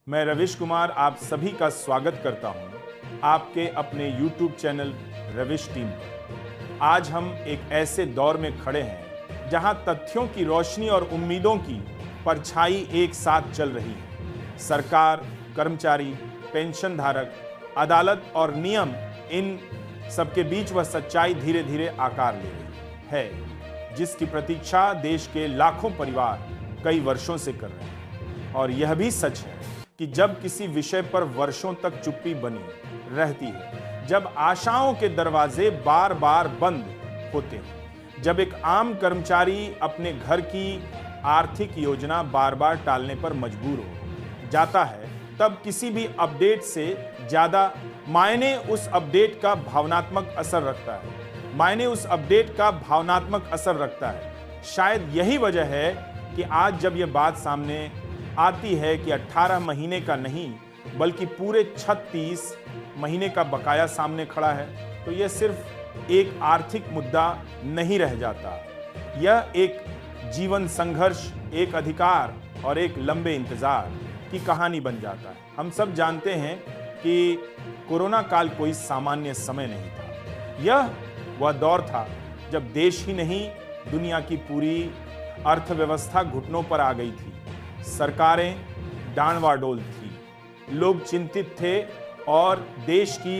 मैं रविश कुमार आप सभी का स्वागत करता हूं आपके अपने YouTube चैनल रविश टीम पर। आज हम एक ऐसे दौर में खड़े हैं जहां तथ्यों की रोशनी और उम्मीदों की परछाई एक साथ चल रही है। सरकार, कर्मचारी, पेंशन धारक, अदालत और नियम, इन सबके बीच वह सच्चाई धीरे धीरे आकार ले रही है जिसकी प्रतीक्षा देश के लाखों परिवार कई वर्षों से कर रहे हैं। और यह भी सच है कि जब किसी विषय पर वर्षों तक चुप्पी बनी रहती है, जब आशाओं के दरवाजे बार बार बंद होते हैं, जब एक आम कर्मचारी अपने घर की आर्थिक योजना बार बार टालने पर मजबूर हो जाता है, तब किसी भी अपडेट से ज्यादा मायने उस अपडेट का भावनात्मक असर रखता है। शायद यही वजह है कि आज जब यह बात सामने आती है कि 18 महीने का नहीं बल्कि पूरे 36 महीने का बकाया सामने खड़ा है, तो यह सिर्फ एक आर्थिक मुद्दा नहीं रह जाता। यह एक जीवन संघर्ष, एक अधिकार और एक लंबे इंतजार की कहानी बन जाता है। हम सब जानते हैं कि कोरोना काल कोई सामान्य समय नहीं था। यह वह दौर था जब देश ही नहीं, दुनिया की पूरी अर्थव्यवस्था घुटनों पर आ गई थी। सरकारें डांवाडोल थी, लोग चिंतित थे और देश की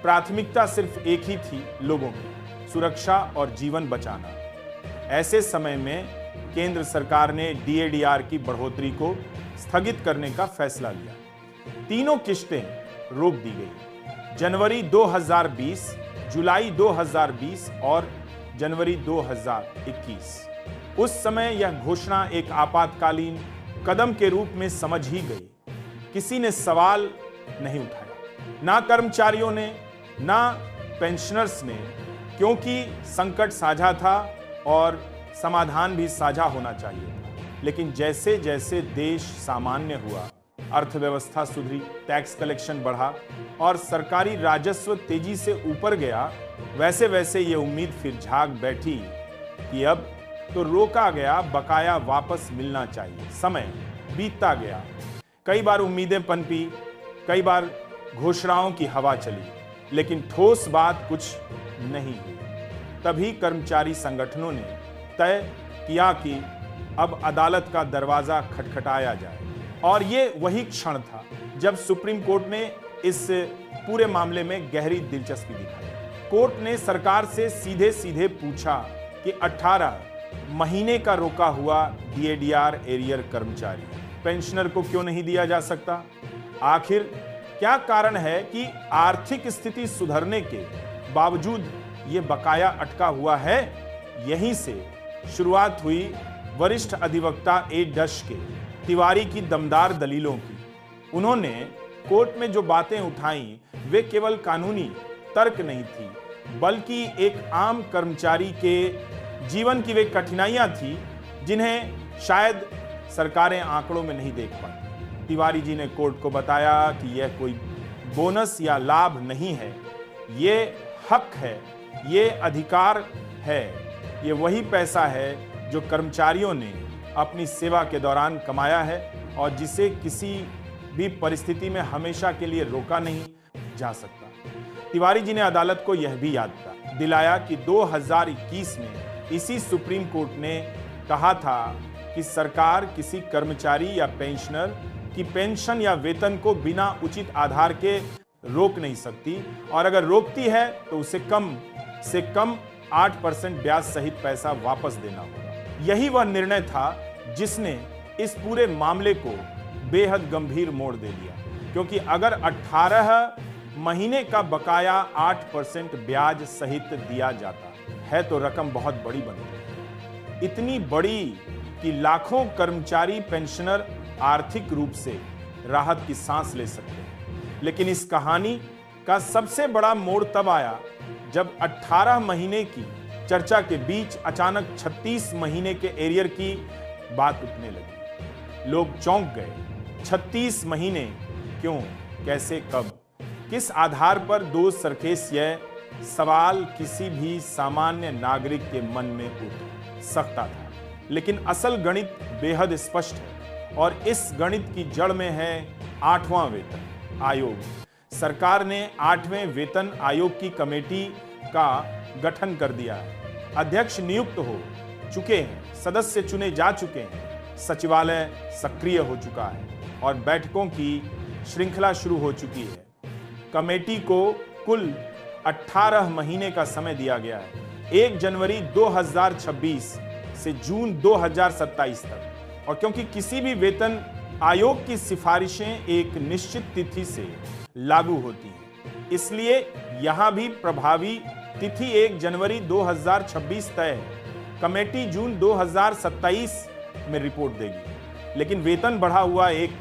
प्राथमिकता सिर्फ एक ही थी, लोगों की सुरक्षा और जीवन बचाना। ऐसे समय में केंद्र सरकार ने डीएडीआर की बढ़ोतरी को स्थगित करने का फैसला लिया। तीनों किश्तें रोक दी गई, जनवरी 2020, जुलाई 2020 और जनवरी 2021। उस समय यह घोषणा एक आपातकालीन कदम के रूप में समझ ही गई। किसी ने सवाल नहीं उठाया, ना कर्मचारियों ने, ना पेंशनर्स ने, क्योंकि संकट साझा था और समाधान भी साझा होना चाहिए था। लेकिन जैसे जैसे देश सामान्य हुआ, अर्थव्यवस्था सुधरी, टैक्स कलेक्शन बढ़ा और सरकारी राजस्व तेजी से ऊपर गया, वैसे वैसे ये उम्मीद फिर झाग बैठी कि अब तो रोका गया बकाया वापस मिलना चाहिए। समय बीतता गया, कई बार उम्मीदें पनपी, कई बार घोषणाओं की हवा चली, लेकिन ठोस बात कुछ नहीं हुई। तभी कर्मचारी संगठनों ने तय किया कि अब अदालत का दरवाजा खटखटाया जाए। और ये वही क्षण था जब सुप्रीम कोर्ट ने इस पूरे मामले में गहरी दिलचस्पी दिखाई। कोर्ट ने सरकार से सीधे सीधे पूछा कि 18 महीने का रोका हुआ डीएडीआर एरियर कर्मचारी पेंशनर को क्यों नहीं दिया जा सकता? आखिर क्या कारण है कि आर्थिक स्थिति सुधरने के बावजूद ये बकाया अटका हुआ है? यहीं से शुरुआत हुई वरिष्ठ अधिवक्ता ए डश के तिवारी की दमदार दलीलों की। उन्होंने कोर्ट में जो बातें उठाई वे केवल कानूनी तर्क नहीं थी, बल्कि एक आम कर्मचारी के जीवन की वे कठिनाइयां थी जिन्हें शायद सरकारें आंकड़ों में नहीं देख पाती। तिवारी जी ने कोर्ट को बताया कि यह कोई बोनस या लाभ नहीं है, ये हक है, ये अधिकार है, ये वही पैसा है जो कर्मचारियों ने अपनी सेवा के दौरान कमाया है और जिसे किसी भी परिस्थिति में हमेशा के लिए रोका नहीं जा सकता। तिवारी जी ने अदालत को यह भी याद दिलाया कि 2021 में इसी सुप्रीम कोर्ट ने कहा था कि सरकार किसी कर्मचारी या पेंशनर की पेंशन या वेतन को बिना उचित आधार के रोक नहीं सकती, और अगर रोकती है तो उसे कम से कम 8% ब्याज सहित पैसा वापस देना होगा। यही वह निर्णय था जिसने इस पूरे मामले को बेहद गंभीर मोड़ दे दिया, क्योंकि अगर 18 महीने का बकाया 8% ब्याज सहित दिया जाता है तो रकम बहुत बड़ी बनती है, इतनी बड़ी कि लाखों कर्मचारी पेंशनर आर्थिक रूप से राहत की सांस ले सकते हैं। लेकिन इस कहानी का सबसे बड़ा मोड़ तब आया जब 18 महीने की चर्चा के बीच अचानक 36 महीने के एरियर की बात उठने लगी। लोग चौंक गए। 36 महीने क्यों, कैसे, कब, किस आधार पर? दो सरखेस यह सवाल किसी भी सामान्य नागरिक के मन में उठ सकता था, लेकिन असल गणित बेहद स्पष्ट है और इस गणित की जड़ में है 8वां वेतन आयोग। सरकार ने 8वें वेतन आयोग की कमेटी का गठन कर दिया है। अध्यक्ष नियुक्त हो चुके हैं, सदस्य चुने जा चुके हैं, सचिवालय सक्रिय हो चुका है और बैठकों की श्रृंखला शुरू हो चुकी है। कमेटी को कुल 18 महीने का समय दिया गया है, 1 जनवरी 2026 से जून 2027 तक। और क्योंकि किसी भी वेतन आयोग की सिफारिशें एक निश्चित तिथि से लागू होती हैं, इसलिए यहां भी प्रभावी तिथि 1 जनवरी 2026 तय है। कमेटी जून 2027 में रिपोर्ट देगी, लेकिन वेतन बढ़ा हुआ 1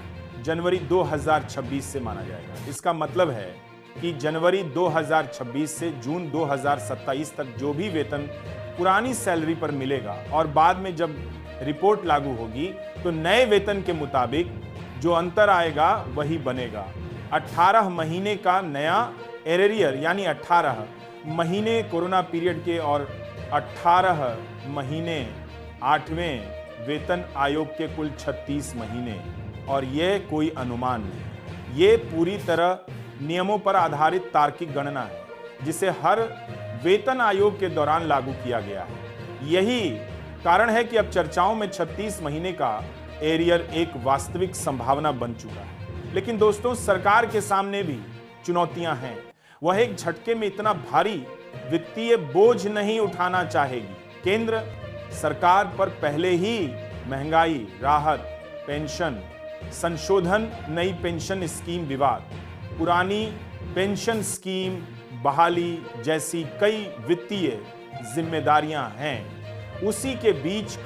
जनवरी 2026 से माना जाएगा। इसका मतलब है कि जनवरी 2026 से जून 2027 तक जो भी वेतन पुरानी सैलरी पर मिलेगा और बाद में जब रिपोर्ट लागू होगी तो नए वेतन के मुताबिक जो अंतर आएगा वही बनेगा। 18 महीने का नया एरियर यानी 18 महीने कोरोना पीरियड के और 18 महीने 8वें वेतन आयोग के कुल 36 महीने। और यह कोई अनुमान नहीं, ये पूरी तरह नियमों पर आधारित तार्किक गणना है जिसे हर वेतन आयोग के दौरान लागू किया गया है। यही कारण है कि अब चर्चाओं में 36 महीने का एरियर एक वास्तविक संभावना बन चुका है। लेकिन दोस्तों, सरकार के सामने भी चुनौतियां हैं। वह एक झटके में इतना भारी वित्तीय बोझ नहीं उठाना चाहेगी। केंद्र सरकार पर पहले ही महंगाई राहत, पेंशन संशोधन, नई पेंशन स्कीम विवाद, पुरानी पेंशन स्कीम बहाली जैसी कई वित्तीय जिम्मेदारियां हैं। उसी के बीच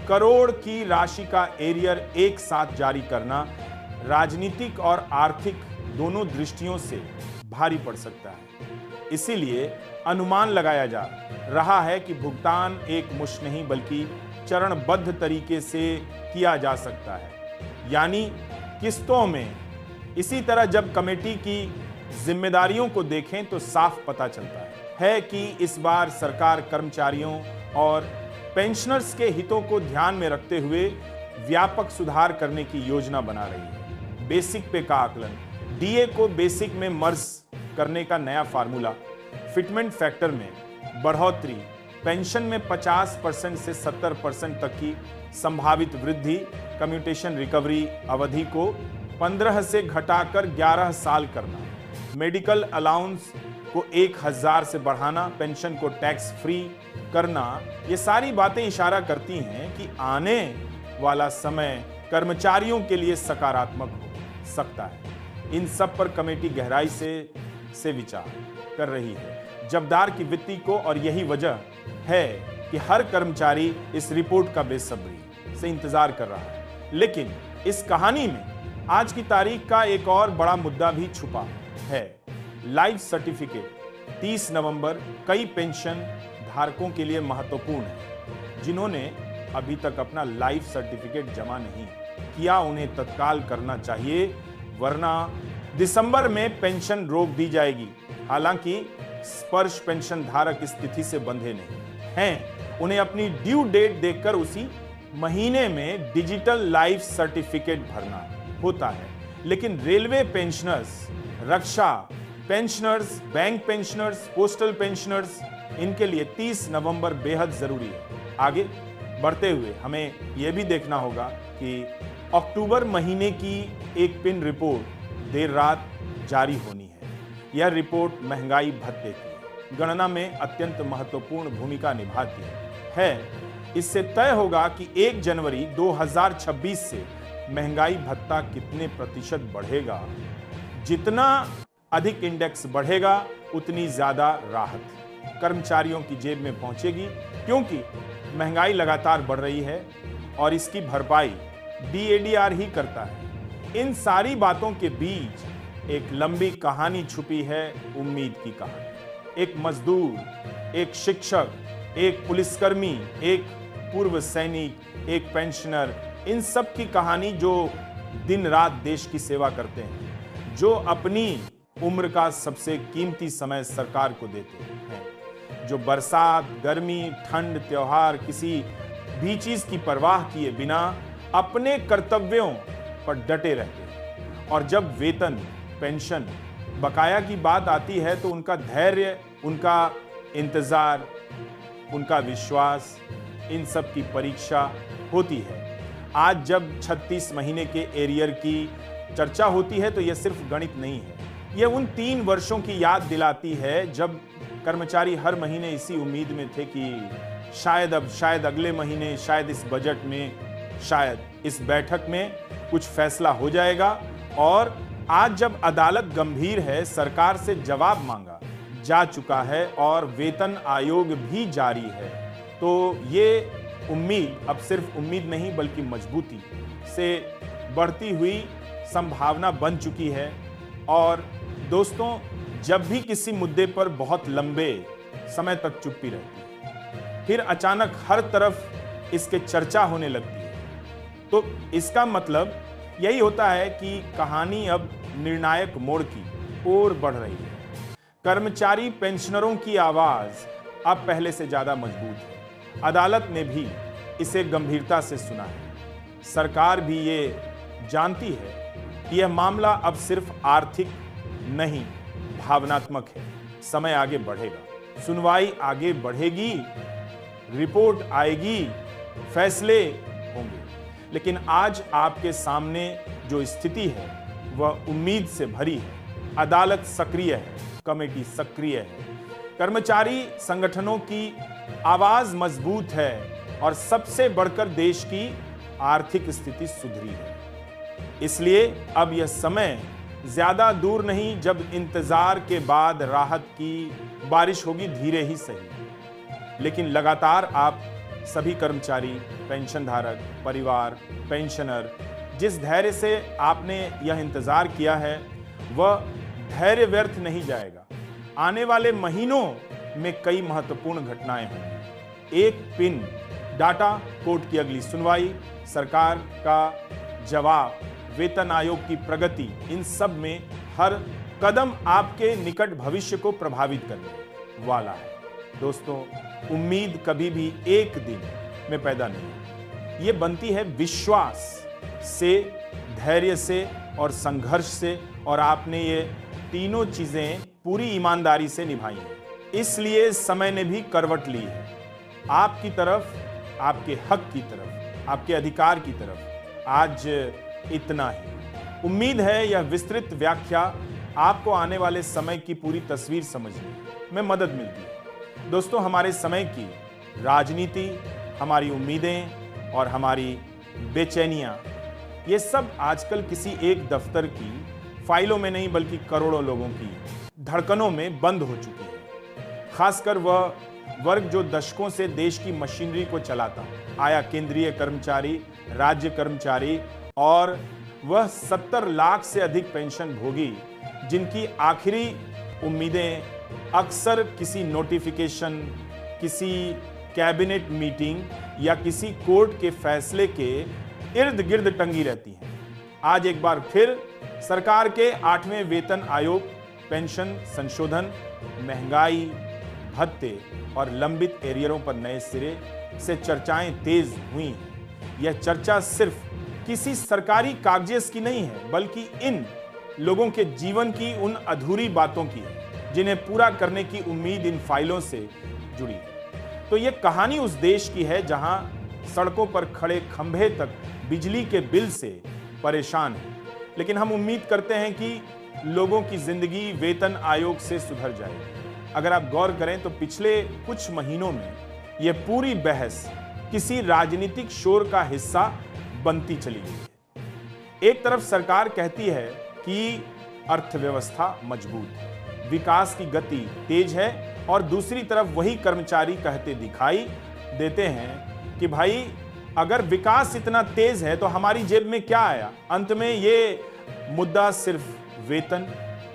करोड़ की राशि का एरियर एक साथ जारी करना राजनीतिक और आर्थिक दोनों दृष्टियों से भारी पड़ सकता है। इसीलिए अनुमान लगाया जा रहा है कि भुगतान एक मुश्त नहीं बल्कि चरणबद्ध तरीके से किया जा सकता है, यानी किस्तों में। इसी तरह जब कमेटी की जिम्मेदारियों को देखें तो साफ पता चलता है कि इस बार सरकार कर्मचारियों और पेंशनर्स के हितों को ध्यान में रखते हुए व्यापक सुधार करने की योजना बना रही है। बेसिक पे का आकलन, डीए को बेसिक में मर्ज करने का नया फार्मूला, फिटमेंट फैक्टर में बढ़ोतरी, पेंशन में 50% से 70% तक की संभावित वृद्धि, कम्यूटेशन रिकवरी अवधि को 15 से घटाकर 11 साल करना, मेडिकल अलाउंस को 1000 से बढ़ाना, पेंशन को टैक्स फ्री करना, ये सारी बातें इशारा करती हैं कि आने वाला समय कर्मचारियों के लिए सकारात्मक हो सकता है। इन सब पर कमेटी गहराई से विचार कर रही है जबदार की वित्तीय को, और यही वजह है कि हर कर्मचारी इस रिपोर्ट का बेसब्री से इंतजार कर रहा है। लेकिन इस कहानी में आज की तारीख का एक और बड़ा मुद्दा भी छुपा है। लाइफ सर्टिफिकेट 30 नवंबर कई पेंशन धारकों के लिए महत्वपूर्ण है। जिन्होंने अभी तक अपना लाइफ सर्टिफिकेट जमा नहीं किया, उन्हें तत्काल करना चाहिए, वरना दिसंबर में पेंशन रोक दी जाएगी। हालांकि स्पर्श पेंशन धारक इस तिथि से बंधे नहीं हैं। उन्हें अपनी ड्यू डेट देखकर उसी महीने में डिजिटल लाइफ सर्टिफिकेट भरना होता है। लेकिन रेलवे पेंशनर्स, रक्षा pensioners, bank pensioners, postal pensioners, इनके लिए 30 नवंबर बेहद जरूरी है। आगे बढ़ते हुए हमें यह भी देखना होगा कि अक्टूबर महीने की एक पिन रिपोर्ट देर रात जारी होनी है। यह रिपोर्ट महंगाई भत्ते की गणना में अत्यंत महत्वपूर्ण भूमिका निभाती है। इससे तय होगा कि 1 जनवरी 2026 से महंगाई भत्ता कितने प्रतिशत बढ़ेगा। जितना अधिक इंडेक्स बढ़ेगा उतनी ज्यादा राहत कर्मचारियों की जेब में पहुंचेगी, क्योंकि महंगाई लगातार बढ़ रही है और इसकी भरपाई डीएडीआर ही करता है। इन सारी बातों के बीच एक लंबी कहानी छुपी है, उम्मीद की कहानी। एक मजदूर, एक शिक्षक, एक पुलिसकर्मी, एक पूर्व सैनिक, एक पेंशनर, इन सब की कहानी जो दिन रात देश की सेवा करते हैं, जो अपनी उम्र का सबसे कीमती समय सरकार को देते हैं, जो बरसात, गर्मी, ठंड, त्योहार, किसी भी चीज की परवाह किए बिना अपने कर्तव्यों पर डटे रहते हैं। और जब वेतन, पेंशन, बकाया की बात आती है तो उनका धैर्य, उनका इंतजार, उनका विश्वास, इन सब की परीक्षा होती है। आज जब 36 महीने के एरियर की चर्चा होती है तो यह सिर्फ गणित नहीं है, यह उन 3 वर्षों की याद दिलाती है जब कर्मचारी हर महीने इसी उम्मीद में थे कि शायद अगले महीने, शायद इस बजट में, शायद इस बैठक में कुछ फैसला हो जाएगा। और आज जब अदालत गंभीर है, सरकार से जवाब मांगा जा चुका है और वेतन आयोग भी जारी है, तो ये उम्मीद अब सिर्फ उम्मीद नहीं बल्कि मजबूती से बढ़ती हुई संभावना बन चुकी है। और दोस्तों, जब भी किसी मुद्दे पर बहुत लंबे समय तक चुप्पी रहती है, फिर अचानक हर तरफ इसके चर्चा होने लगती है, तो इसका मतलब यही होता है कि कहानी अब निर्णायक मोड़ की ओर बढ़ रही है। कर्मचारी पेंशनरों की आवाज अब पहले से ज्यादा मजबूत है। अदालत ने भी इसे गंभीरता से सुना है। सरकार भी ये जानती है कि यह मामला अब सिर्फ आर्थिक नहीं, भावनात्मक है। समय आगे बढ़ेगा, सुनवाई आगे बढ़ेगी, रिपोर्ट आएगी, फैसले होंगे। लेकिन आज आपके सामने जो स्थिति है वह उम्मीद से भरी है। अदालत सक्रिय है, कमेटी सक्रिय है, कर्मचारी संगठनों की आवाज मजबूत है और सबसे बढ़कर देश की आर्थिक स्थिति सुधरी है। इसलिए अब यह समय ज्यादा दूर नहीं जब इंतजार के बाद राहत की बारिश होगी, धीरे ही सही, लेकिन लगातार आप सभी कर्मचारी, पेंशनधारक, परिवार, पेंशनर, जिस धैर्य से आपने यह इंतजार किया है वह धैर्य व्यर्थ नहीं जाएगा। आने वाले महीनों में कई महत्वपूर्ण घटनाएं होंगी। एक पिन डाटा, कोर्ट की अगली सुनवाई, सरकार का जवाब, वेतन आयोग की प्रगति, इन सब में हर कदम आपके निकट भविष्य को प्रभावित करने वाला है। दोस्तों, उम्मीद कभी भी एक दिन में पैदा नहीं, ये बनती है विश्वास से, धैर्य से और संघर्ष से, और आपने ये तीनों चीजें पूरी ईमानदारी से निभाई हैं। इसलिए समय ने भी करवट ली है आपकी तरफ, आपके हक की तरफ, आपके अधिकार की तरफ। आज इतना ही। उम्मीद है यह विस्तृत व्याख्या आपको आने वाले समय की पूरी तस्वीर समझने में मदद मिलती है। दोस्तों, हमारे समय की राजनीति, हमारी उम्मीदें और हमारी बेचैनियां, ये सब आजकल किसी एक दफ्तर की फाइलों में नहीं बल्कि करोड़ों लोगों की धड़कनों में बंद हो चुकी है। खासकर वह वर्ग जो दशकों से देश की मशीनरी को चलाता आया, केंद्रीय कर्मचारी, राज्य कर्मचारी और वह 70 लाख से अधिक पेंशन भोगी, जिनकी आखिरी उम्मीदें अक्सर किसी नोटिफिकेशन, किसी कैबिनेट मीटिंग या किसी कोर्ट के फैसले के इर्द गिर्द टंगी रहती हैं। आज एक बार फिर सरकार के 8वें वेतन आयोग, पेंशन संशोधन, महंगाई भत्ते और लंबित एरियरों पर नए सिरे से चर्चाएं तेज हुई हैं। यह चर्चा सिर्फ किसी सरकारी कागजात की नहीं है, बल्कि इन लोगों के जीवन की उन अधूरी बातों की है जिन्हें पूरा करने की उम्मीद इन फाइलों से जुड़ी है। तो यह कहानी उस देश की है जहां सड़कों पर खड़े खंभे तक बिजली के बिल से परेशान है, लेकिन हम उम्मीद करते हैं कि लोगों की जिंदगी वेतन आयोग से सुधर जाएगी। अगर आप गौर करें तो पिछले कुछ महीनों में यह पूरी बहस किसी राजनीतिक शोर का हिस्सा बनती चली गई है। एक तरफ सरकार कहती है कि अर्थव्यवस्था मजबूत है, विकास की गति तेज है, और दूसरी तरफ वही कर्मचारी कहते दिखाई देते हैं कि भाई अगर विकास इतना तेज है तो हमारी जेब में क्या आया। अंत में ये मुद्दा सिर्फ वेतन,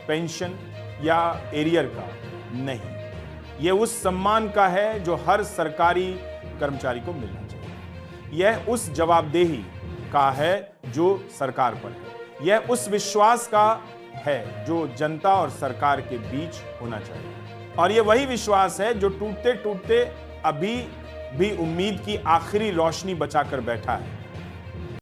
पेंशन या एरियर का नहीं, यह उस सम्मान का है जो हर सरकारी कर्मचारी को मिलना चाहिए। यह उस जवाबदेही का है जो सरकार पर है। यह उस विश्वास का है जो जनता और सरकार के बीच होना चाहिए। और यह वही विश्वास है जो टूटते टूटते अभी भी उम्मीद की आखिरी रोशनी बचाकर बैठा है।